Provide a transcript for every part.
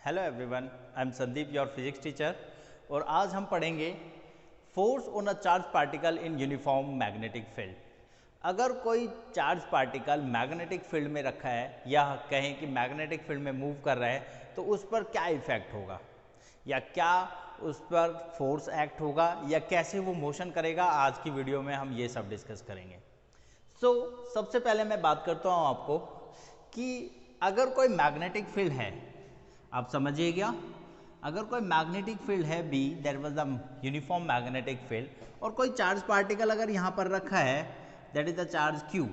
Hello everyone, I am Sandeep, your physics teacher. और आज हम पढ़ेंगे force on a charge particle in uniform magnetic field. अगर कोई चार्ज पार्टिकल मैग्नेटिक फील्ड में रखा है या कहें कि मैग्नेटिक फील्ड में मूव कर रहा है तो उस पर क्या इफेक्ट होगा, या क्या उस पर फोर्स एक्ट होगा, या कैसे वो मोशन करेगा, आज की वीडियो में हम ये सब डिस्कस करेंगे। सबसे पहले मैं बात करता हूँ आपको कि अगर कोई मैग्नेटिक फील्ड है, आप समझिए क्या, अगर कोई मैग्नेटिक फील्ड है B, that was the uniform magnetic field, और कोई चार्ज पार्टिकल अगर यहाँ पर रखा है that is the charge Q,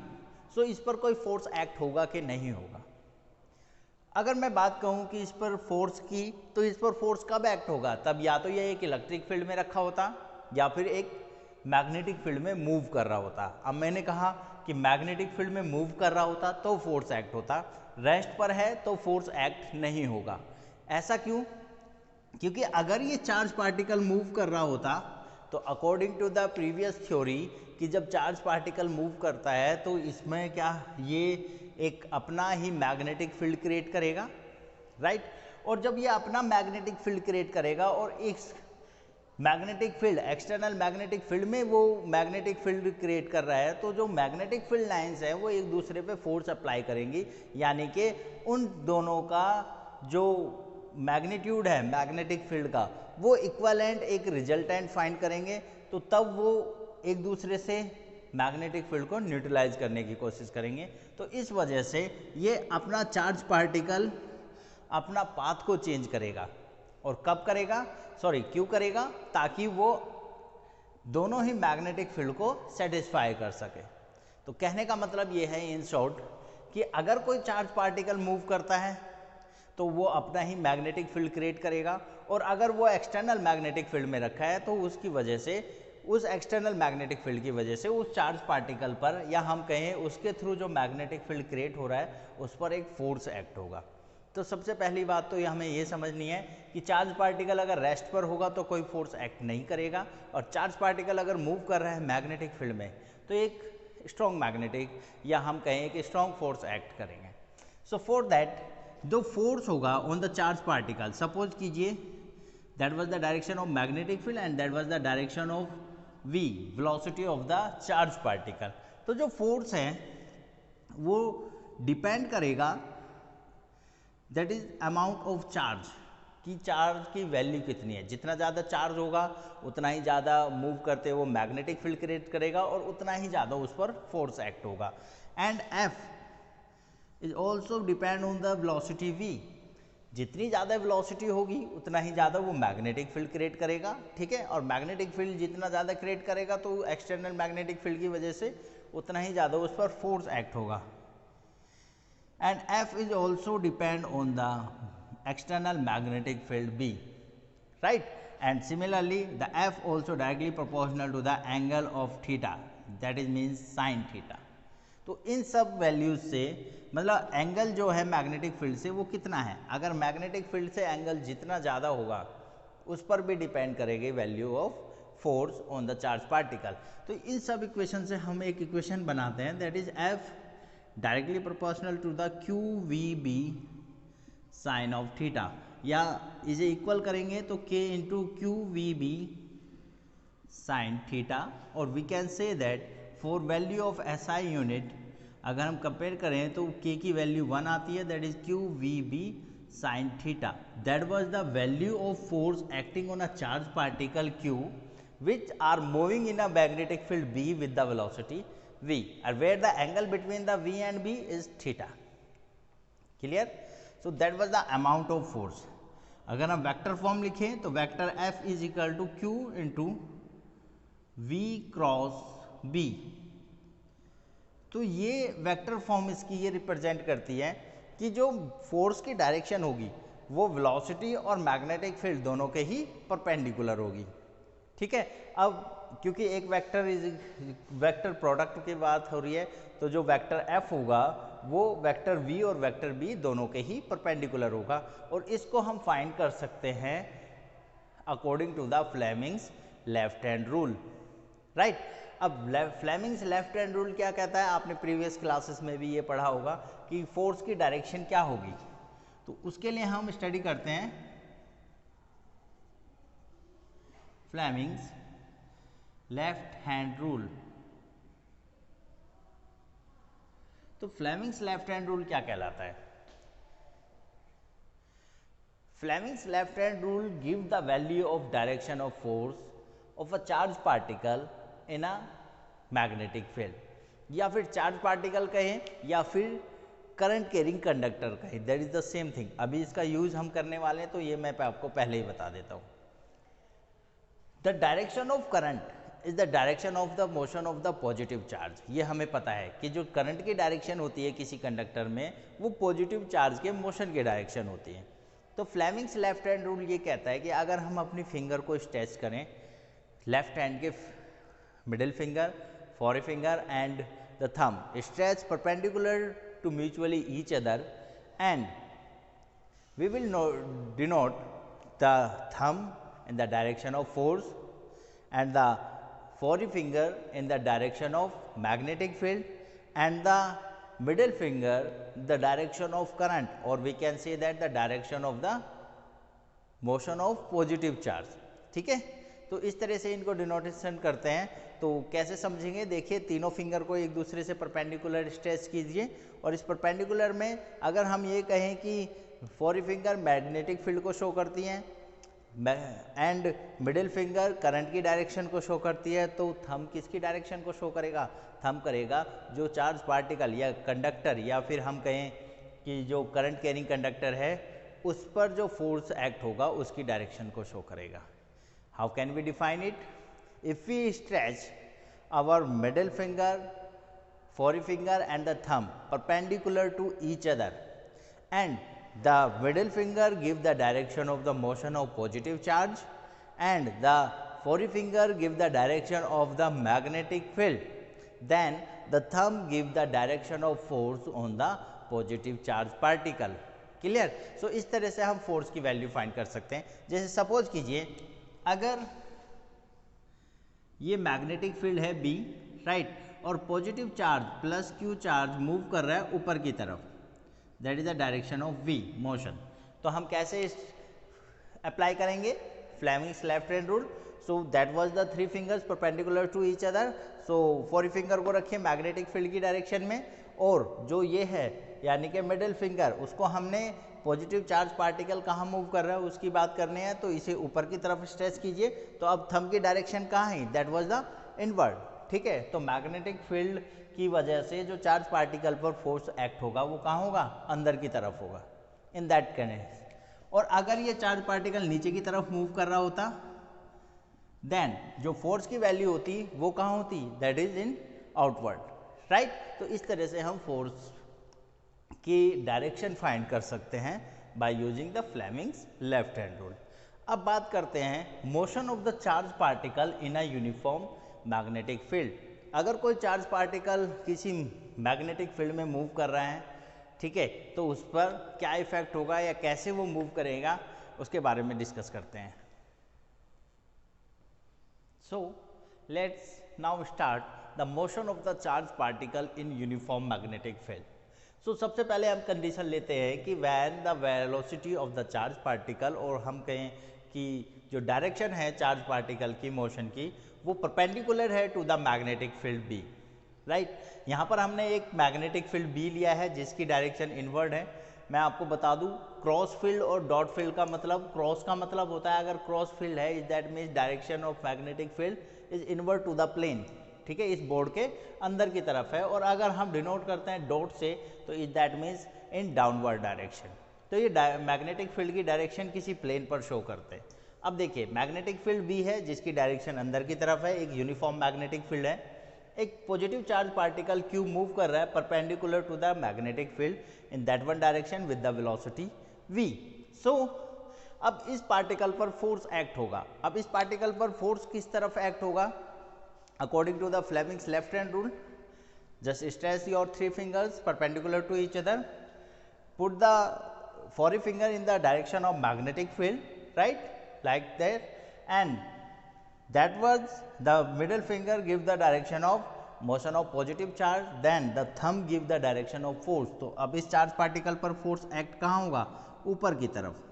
so इस पर कोई फोर्स एक्ट होगा कि नहीं होगा। अगर मैं बात कहूँ कि इस पर फोर्स की, तो इस पर फोर्स कब एक्ट होगा, तब या तो ये एक इलेक्ट्रिक फील्ड में रखा होता या फिर एक मैग्नेटिक फील्ड में मूव कर रहा होता। अब मैंने कहा कि मैग्नेटिक फील्ड में मूव कर रहा होता तो फोर्स एक्ट होता, रेस्ट पर है तो फोर्स एक्ट नहीं होगा। ऐसा क्यों? क्योंकि अगर ये चार्ज पार्टिकल मूव कर रहा होता तो according to the previous theory कि जब चार्ज पार्टिकल मूव करता है तो इसमें क्या ये एक अपना ही मैग्नेटिक फील्ड क्रिएट करेगा, राइट। और जब ये अपना मैग्नेटिक फील्ड क्रिएट करेगा और एक magnetic field, external magnetic field में वो मैग्नेटिक फील्ड क्रिएट कर रहा है, तो जो मैग्नेटिक फील्ड लाइंस है वो एक दूसरे पे फोर्स अप्लाई करेंगी, यानी कि उन दोनों का जो मैग्नीट्यूड है मैग्नेटिक फील्ड का वो इक्विवेलेंट एक रिजल्टेंट फाइंड करेंगे, तो तब वो एक दूसरे से मैग्नेटिक फील्ड को न्यूट्रलाइज करने की कोशिश करेंगे। तो इस वजह से ये अपना चार्ज पार्टिकल अपना पाथ को चेंज करेगा। और कब करेगा, सॉरी क्यों करेगा, ताकि वो दोनों ही मैग्नेटिक फील्ड को सेटिस्फाई कर सके। तो कहने का मतलब ये है इन शॉर्ट कि अगर कोई चार्ज पार्टिकल मूव करता है तो वो अपना ही मैग्नेटिक फील्ड क्रिएट करेगा, और अगर वो एक्सटर्नल मैग्नेटिक फील्ड में रखा है तो उसकी वजह से, उस एक्सटर्नल मैग्नेटिक फील्ड की वजह से उस चार्ज पार्टिकल पर, या हम कहें उसके थ्रू जो मैग्नेटिक फील्ड क्रिएट हो रहा है उस पर एक फोर्स एक्ट होगा। तो सबसे पहली बात तो हमें ये समझनी है कि चार्ज पार्टिकल अगर रेस्ट पर होगा तो कोई फोर्स एक्ट नहीं करेगा, और चार्ज पार्टिकल अगर मूव कर रहा है मैग्नेटिक फील्ड में तो एक स्ट्रॉन्ग मैग्नेटिक, या हम कहें कि स्ट्रॉन्ग फोर्स एक्ट करेंगे। सो फॉर दैट जो फोर्स होगा on the charge particle, suppose कीजिए that was the direction of magnetic field and that was the direction of v, velocity of the charge particle. तो जो force है वो depend करेगा that is amount of charge, कि charge की value कितनी है। जितना ज़्यादा चार्ज होगा उतना ही ज़्यादा मूव करते वो मैग्नेटिक फील्ड क्रिएट करेगा और उतना ही ज़्यादा उस पर फोर्स एक्ट होगा। And F is also depend on the velocity v, जितनी ज़्यादा वेलोसिटी होगी उतना ही ज़्यादा वो मैग्नेटिक फील्ड क्रिएट करेगा, ठीक है। और मैग्नेटिक फील्ड जितना ज़्यादा क्रिएट करेगा तो एक्सटर्नल मैग्नेटिक फील्ड की वजह से उतना ही ज़्यादा उस पर फोर्स एक्ट होगा। And F is also depend on the external magnetic field B, right? And similarly the F also directly proportional to the angle of theta, that is means sin theta। तो इन सब values से मतलब angle जो है magnetic field से वो कितना है, अगर मैग्नेटिक फील्ड से एंगल जितना ज़्यादा होगा उस पर भी डिपेंड करेगी value of force on the charge particle. तो इन सब इक्वेशन से हम एक इक्वेशन बनाते हैं that is F directly proportional to the Q we B sine of theta, या इसे इक्वल करेंगे तो k into Q we B sine theta. और we can say that for value of SI unit अगर हम compare करें तो k की वैल्यू 1 आती है, that is q we B sine theta. That was the value of force acting on a charge particle q which are moving in a magnetic field B with the velocity v, and where the angle between the v and b is theta, clear? So that was the amount of force। अगर हम vector form लिखें तो vector f is equal to q into v cross b। तो ये vector form इसकी ये represent करती है कि जो फोर्स की डायरेक्शन होगी वो वेलोसिटी और मैग्नेटिक फील्ड दोनों के ही परपेंडिकुलर होगी, ठीक है। अब क्योंकि एक वेक्टर प्रोडक्ट की बात हो रही है तो जो वेक्टर f होगा वो वेक्टर v और वेक्टर b दोनों के ही परपेंडिकुलर होगा, और इसको हम फाइंड कर सकते हैं according to the Fleming's left hand rule, right. अब फ्लेमिंग्स लेफ्ट हैंड रूल क्या कहता है, आपने प्रीवियस क्लासेस में भी ये पढ़ा होगा कि फोर्स की डायरेक्शन क्या होगी। तो उसके लिए हम स्टडी करते हैं फ्लेमिंग्स लेफ्ट हैंड रूल। तो फ्लेमिंग्स लेफ्ट हैंड रूल क्या कहलाता है? Fleming's left hand rule give the value of direction of force of a charge particle in a magnetic field, या फिर चार्ज पार्टिकल कहें या फिर करंट कैरिंग कंडक्टर कहें, that is the same thing. अभी इसका यूज हम करने वाले हैं तो ये मैं आपको पहले ही बता देता हूँ। The direction of current is the direction of the motion of the positive charge. ये हमें पता है कि जो करंट की डायरेक्शन होती है किसी कंडक्टर में वो पॉजिटिव चार्ज के मोशन की डायरेक्शन होती है। तो फ्लेमिंग्स लेफ्ट हैंड रूल ये कहता है कि अगर हम अपनी फिंगर को स्ट्रेच करें, लेफ्ट हैंड के middle finger, forefinger and the thumb stretch perpendicular to mutually each other, and we will denote the thumb in the direction of force and the forefinger in the direction of magnetic field and the middle finger the direction of current, or we can say that the direction of the motion of positive charge। ठीक है, तो इस तरह से इनको denotation करते हैं। तो कैसे समझेंगे? देखिए, तीनों फिंगर को एक दूसरे से परपेंडिकुलर स्ट्रेच कीजिए, और इस परपेंडिकुलर में अगर हम ये कहें कि फोर फिंगर मैग्नेटिक फील्ड को शो करती हैं एंड मिडिल फिंगर करंट की डायरेक्शन को शो करती है, तो थंब किसकी डायरेक्शन को शो करेगा? थंब करेगा जो चार्ज पार्टिकल या कंडक्टर, या फिर हम कहें कि जो करंट कैरिंग कंडक्टर है उस पर जो फोर्स एक्ट होगा उसकी डायरेक्शन को शो करेगा। How can we define it? If we stretch our middle finger, forefinger and the thumb perpendicular to each other, and the middle finger give the direction of the motion of positive charge and the forefinger give the direction of the magnetic field, then the thumb give the direction of force on the positive charge particle। Clear? So इस तरह से हम force की value find कर सकते हैं। जैसे suppose कीजिए अगर ये मैग्नेटिक फील्ड है B, राइट, और positive charge plus Q charge move कर रहा है ऊपर की तरफ, that is the direction of V motion. तो हम कैसे अप्लाई करेंगे Fleming's left hand rule? So that was the three fingers perpendicular to each other. So four finger को रखिए मैग्नेटिक फील्ड की डायरेक्शन में, और जो ये है यानी कि मिडिल फिंगर उसको हमने पॉजिटिव चार्ज पार्टिकल कहाँ मूव कर रहा है उसकी बात करनी है, तो इसे ऊपर की तरफ स्ट्रेच कीजिए। तो अब थंब की डायरेक्शन कहाँ है? That was the inward. ठीक है, तो मैग्नेटिक फील्ड की वजह से जो चार्ज पार्टिकल पर फोर्स एक्ट होगा वो कहाँ होगा? अंदर की तरफ होगा, इन दैट केस। और अगर ये चार्ज पार्टिकल नीचे की तरफ मूव कर रहा होता देन जो फोर्स की वैल्यू होती वो कहाँ होती? That is in outward, right. तो इस तरह से हम फोर्स की डायरेक्शन फाइंड कर सकते हैं by using the Fleming's left hand rule. अब बात करते हैं motion of the charge particle in a uniform magnetic field. अगर कोई चार्ज पार्टिकल किसी मैग्नेटिक फील्ड में मूव कर रहा है, ठीक है, तो उस पर क्या इफेक्ट होगा या कैसे वो मूव करेगा उसके बारे में डिस्कस करते हैं। So let's now start the motion of the charge particle in uniform magnetic field. So सबसे पहले हम कंडीशन लेते हैं कि when the velocity of the charge particle, और हम कहें कि जो डायरेक्शन है चार्ज पार्टिकल की मोशन की वो परपेंडिकुलर है to the magnetic field B, right. यहाँ पर हमने एक मैग्नेटिक फील्ड बी लिया है जिसकी डायरेक्शन इनवर्ड है। मैं आपको बता दूँ क्रॉस फील्ड और डॉट फील्ड का मतलब, क्रॉस का मतलब होता है अगर क्रॉस फील्ड है is that means direction of magnetic field is inward to the plane, ठीक है, इस बोर्ड के अंदर की तरफ है। और अगर हम डिनोट करते हैं डॉट से तो is that means in downward direction. तो ये मैग्नेटिक फील्ड की डायरेक्शन किसी प्लेन पर शो करते हैं। अब देखिए मैग्नेटिक फील्ड बी है जिसकी डायरेक्शन अंदर की तरफ है, एक यूनिफॉर्म मैग्नेटिक फील्ड है। एक positive charge particle q move कर रहा है perpendicular to the magnetic field in that one direction with the velocity v। So अब इस पार्टिकल पर फोर्स एक्ट होगा। अब इस पार्टिकल पर फोर्स किस तरफ एक्ट होगा? According to the Fleming's left hand rule, just stretch your three fingers perpendicular to each other, put the forefinger in the direction of magnetic field, right, like that, and that was the middle finger give the direction of motion of positive charge, then the thumb give the direction of force। तो अब इस charge particle पर force act कहाँ होगा? ऊपर की तरफ।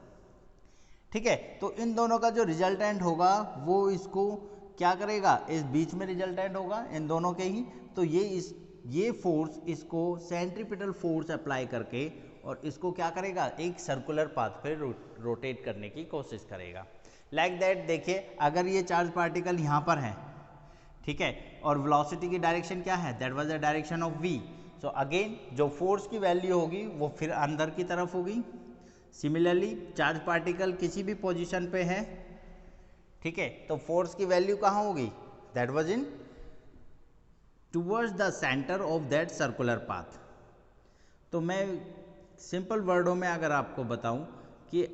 ठीक है, तो इन दोनों का जो रिजल्टेंट होगा वो इसको क्या करेगा, इस बीच में रिजल्टेंट होगा इन दोनों के ही, तो ये फोर्स इसको सेंट्रीपिटल फोर्स अप्लाई करके और इसको क्या करेगा, एक सर्कुलर पाथ पे रोटेट करने की कोशिश करेगा। लाइक दैट देखिए, अगर ये चार्ज पार्टिकल यहाँ पर है, ठीक है, और वेलोसिटी की डायरेक्शन क्या है, that was the direction of v, so again जो फोर्स की वैल्यू होगी वो फिर अंदर की तरफ होगी। सिमिलरली चार्ज पार्टिकल किसी भी पोजीशन पे है, ठीक है, तो फोर्स की वैल्यू कहाँ होगी, that was in towards the centre of that circular path. तो मैं सिंपल वर्डों में अगर आपको बताऊं कि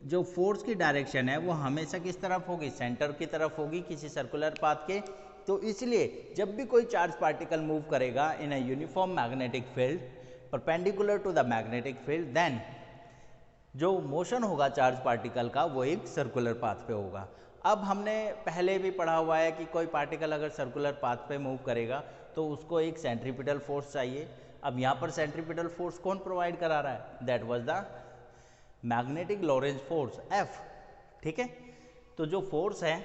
जो फोर्स की डायरेक्शन है वो हमेशा किस तरफ होगी, सेंटर की तरफ होगी किसी सर्कुलर पाथ के। तो इसलिए जब भी कोई चार्ज पार्टिकल मूव करेगा in a uniform magnetic field perpendicular to the magnetic field, then जो मोशन होगा चार्ज पार्टिकल का वो एक सर्कुलर पाथ पे होगा। अब हमने पहले भी पढ़ा हुआ है कि कोई पार्टिकल अगर सर्कुलर पाथ पे मूव करेगा तो उसको एक सेंट्रीपिटल फोर्स चाहिए। अब यहाँ पर सेंट्रीपिटल फोर्स कौन प्रोवाइड करा रहा है, that was the magnetic Lorentz force F। ठीक है, तो जो फोर्स है,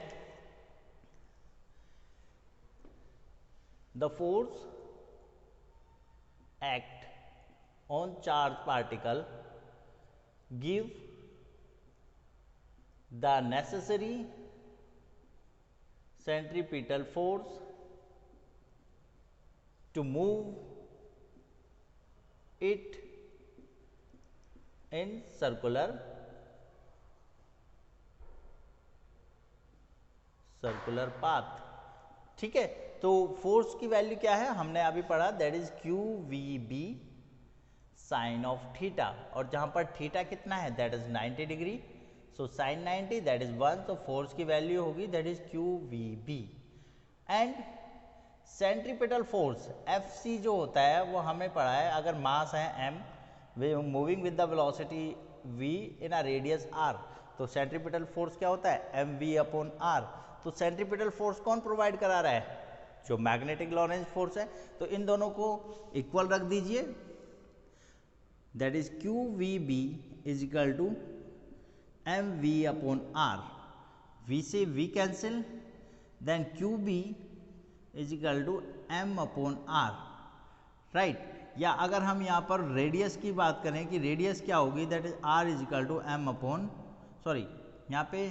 the force act on charge particle give the necessary centripetal force to move it in circular path। ठीक है, तो फोर्स की वैल्यू क्या है हमने अभी पढ़ा, that is q we B sine of theta, और जहां पर थीटा कितना है, that is 90 degree, so sine 90 that is 1, तो फोर्स की वैल्यू होगी that is q we B. And centripetal force F C जो होता है वो हमें पढ़ा है, अगर मास है am moving with the velocity v in a radius r, तो सेंट्रीपिटल फोर्स क्या होता है, एम वी अपॉन आर। तो सेंट्रीपिटल फोर्स कौन प्रोवाइड करा रहा है, जो मैग्नेटिक लॉरेंज फोर्स है। तो इन दोनों को इक्वल रख दीजिए, that is q we B is equal to m v upon r, v से v cancel, then q B is equal to m upon r, right. या अगर हम यहाँ पर रेडियस की बात करें कि रेडियस क्या होगी, that is r is equal to m upon, sorry यहाँ पे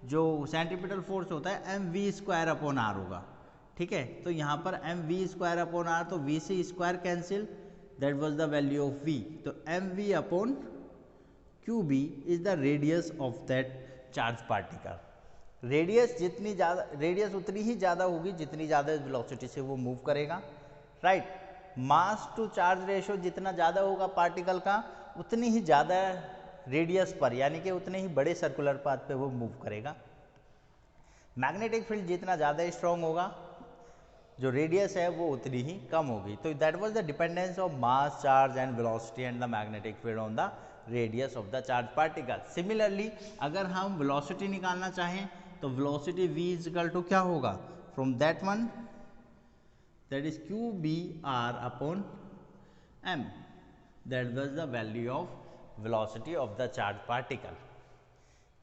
जो सेंट्रीपिटल फोर्स होता है m we square upon r होगा। ठीक है, तो यहाँ पर m we square upon r, तो v से square cancel, that was the value of v, तो m v upon q B is the radius of that charge particle. Radius जितनी ज़्यादा, रेडियस उतनी ही ज़्यादा होगी जितनी ज़्यादा वेलोसिटी से वो मूव करेगा, right. Mass to charge ratio जितना ज़्यादा होगा पार्टिकल का उतनी ही ज़्यादा रेडियस पर, यानी कि उतने ही बड़े सर्कुलर पाथ पे वो मूव करेगा। मैग्नेटिक फील्ड जितना ज़्यादा स्ट्रॉन्ग होगा, जो रेडियस है वो उतनी ही कम होगी। तो that was the dependence of mass, charge and velocity and the magnetic field on the radius of the charge particle. Similarly अगर हम वेलोसिटी निकालना चाहें तो velocity v is equal to क्या होगा, from that one, that is q B r upon m, that was the value of velocity of the charge particle.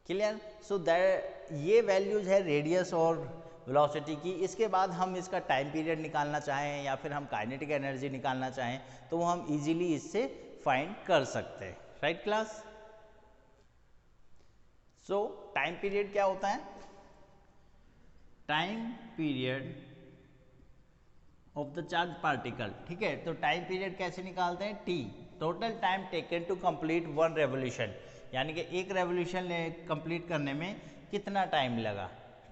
Clear, so that ये values है radius और velocity की। इसके बाद हम इसका टाइम पीरियड निकालना चाहें या फिर हम काइनेटिक एनर्जी निकालना चाहें तो वो हम इजीली इससे फाइंड कर सकते हैं, right class. So time period क्या होता है, time period of the charge particle. ठीक है, तो टाइम पीरियड कैसे निकालते हैं, t, total time taken to complete one revolution, यानी कि एक रेवोल्यूशन कंप्लीट करने में कितना टाइम लगा।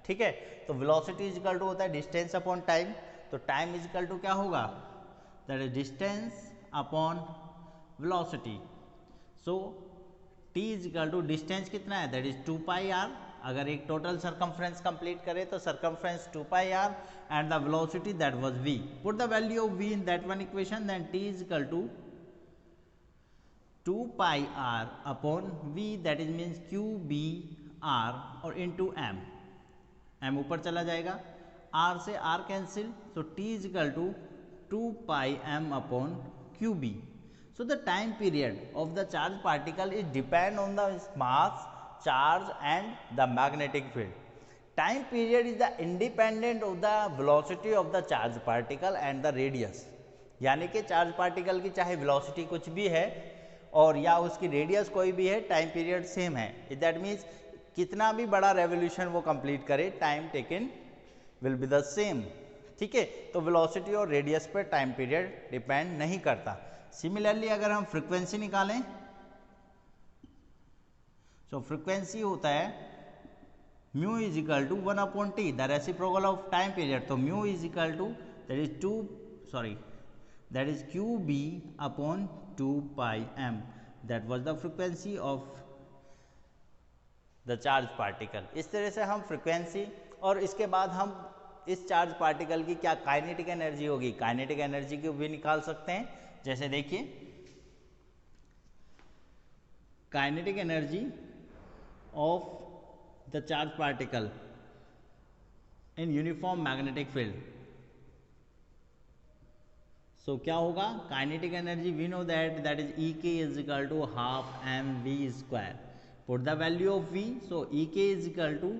ठीक है, तो वेलोसिटी इज इक्वल टू होता है डिस्टेंस अपॉन टाइम, तो टाइम इज इक्वल टू क्या होगा, that is distance upon velocity. So t is equal to distance कितना है, दैट इज 2 पाई r, अगर एक टोटल सरकमफ्रेंस कंप्लीट करे तो circumference 2 pi r and the velocity that was v, put the value of v in that one equation, then t is equal to 2 pi r upon v, that is means q B r और into m, m ऊपर चला जाएगा, r से r cancel, तो t is equal to 2 pi m upon q B. So the time period of the charged particle is depend on the mass, charge and the magnetic field. Time period is the independent of the velocity of the charged particle and the radius. यानी कि charge particle की चाहे velocity कुछ भी है और या उसकी रेडियस कोई भी है, टाइम पीरियड सेम है. दैट मीन्स कितना भी बड़ा रेवोल्यूशन वो कंप्लीट करे, time taken will be the same. ठीक है, तो वेलोसिटी और रेडियस पर टाइम पीरियड डिपेंड नहीं करता. सिमिलरली अगर हम फ्रीक्वेंसी निकालें, सो फ्रीक्वेंसी होता है mu is equal to 1/t, the reciprocal of time period. तो mu is equal to that is qb upon 2 pi m. that was the frequency of the charge particle. इस तरह से हम फ्रीक्वेंसी और इसके बाद हम इस चार्ज पार्टिकल की क्या काइनेटिक एनर्जी होगी, काइनेटिक एनर्जी को भी निकाल सकते हैं. जैसे देखिए kinetic energy of the charge particle in uniform magnetic field. So क्या होगा, kinetic energy we know that is E K is equal to half M we square. Put the value of V, so E K is equal to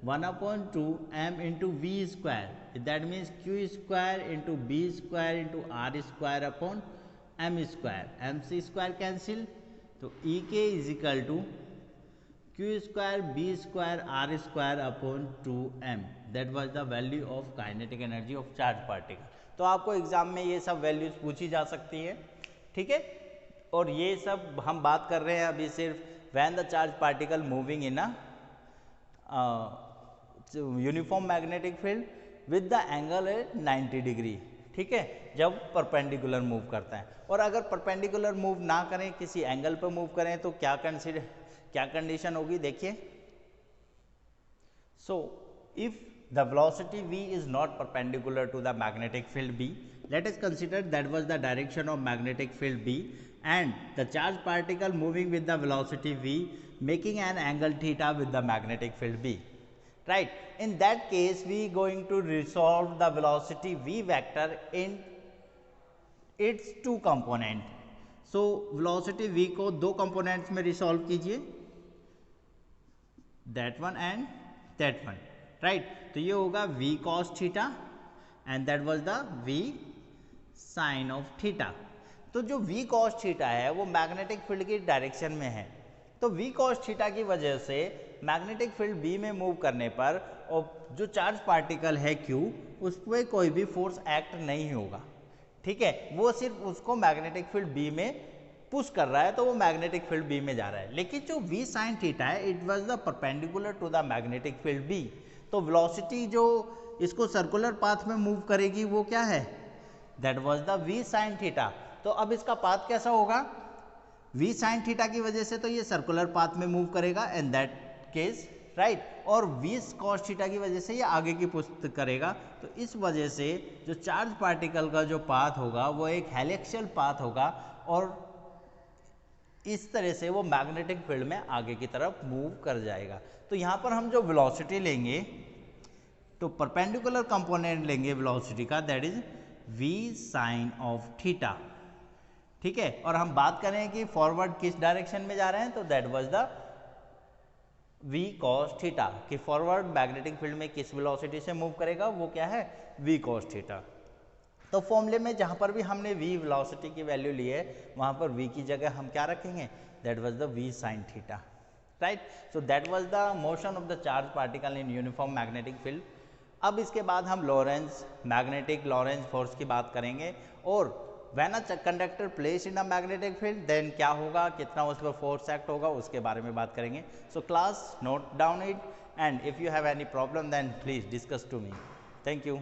1/2 m into V square. That means Q square into B square into R square upon m square. M C square cancel, तो E K is equal to q square B square r square upon 2m. That was the value of kinetic energy of charge particle. तो आपको exam में ये सब values पूछी जा सकती है. ठीक है, और ये सब हम बात कर रहे हैं अभी सिर्फ when the charge particle moving in a uniform magnetic field with the angle 90 degree. ठीक है, जब परपेंडिकुलर मूव करता है. और अगर परपेंडिकुलर मूव ना करें, किसी एंगल पर मूव करें, तो क्या कंडीशन होगी, देखिए. So if the velocity v is not perpendicular to the magnetic field B, let us consider that was the direction of magnetic field B and the charged particle moving with the velocity v making an angle theta with the magnetic field B. Right, in that case we going to resolve the velocity v vector in its two component. So velocity v को दो components में resolve कीजिए, that one and that one. Right, तो ये होगा v cos theta and that was the v sine of theta. तो जो v cos theta है वो मैग्नेटिक फील्ड की डायरेक्शन में है. तो v cos थीटा की वजह से मैग्नेटिक फील्ड b में मूव करने पर और जो चार्ज पार्टिकल है q, उस पर कोई भी फोर्स एक्ट नहीं होगा. ठीक है, वो सिर्फ उसको मैग्नेटिक फील्ड b में पुश कर रहा है, तो वो मैग्नेटिक फील्ड b में जा रहा है. लेकिन जो v साइन थीटा है it was the perpendicular to the magnetic field b. तो वेलोसिटी जो इसको सर्कुलर पाथ में मूव करेगी वो क्या है, that was the v sine theta. तो अब इसका पाथ कैसा होगा, v साइन थीटा की वजह से तो ये सर्कुलर पाथ में मूव करेगा इन दैट केस. राइट, और v cos थीटा की वजह से ये आगे की पुश करेगा. तो इस वजह से जो चार्ज पार्टिकल का जो पाथ होगा वो एक हेलिक्सियल पाथ होगा और इस तरह से वो मैग्नेटिक फील्ड में आगे की तरफ मूव कर जाएगा. तो यहाँ पर हम जो वेलोसिटी लेंगे तो परपेंडिकुलर कंपोनेंट लेंगे वेलोसिटी का, that is v sine of theta. ठीक है, और हम बात करें कि फॉरवर्ड किस डायरेक्शन में जा रहे हैं, तो that was the v cos theta. कि फॉरवर्ड मैग्नेटिक फील्ड में किस वेलोसिटी से मूव करेगा वो क्या है, v cos थीटा. तो फॉर्मूले में जहाँ पर भी हमने v वेलोसिटी की वैल्यू ली है वहाँ पर v की जगह हम क्या रखेंगे, that was the v sine theta. Right, so that was the motion of the charge particle in uniform magnetic field. अब इसके बाद हम लॉरेंस मैग्नेटिक लॉरेंस फोर्स की बात करेंगे. और when a conductor place in a magnetic field then क्या होगा, कितना उस पर फोर्स एक्ट होगा, उसके बारे में बात करेंगे. So class note down it and if you have any problem then please discuss to me. Thank you.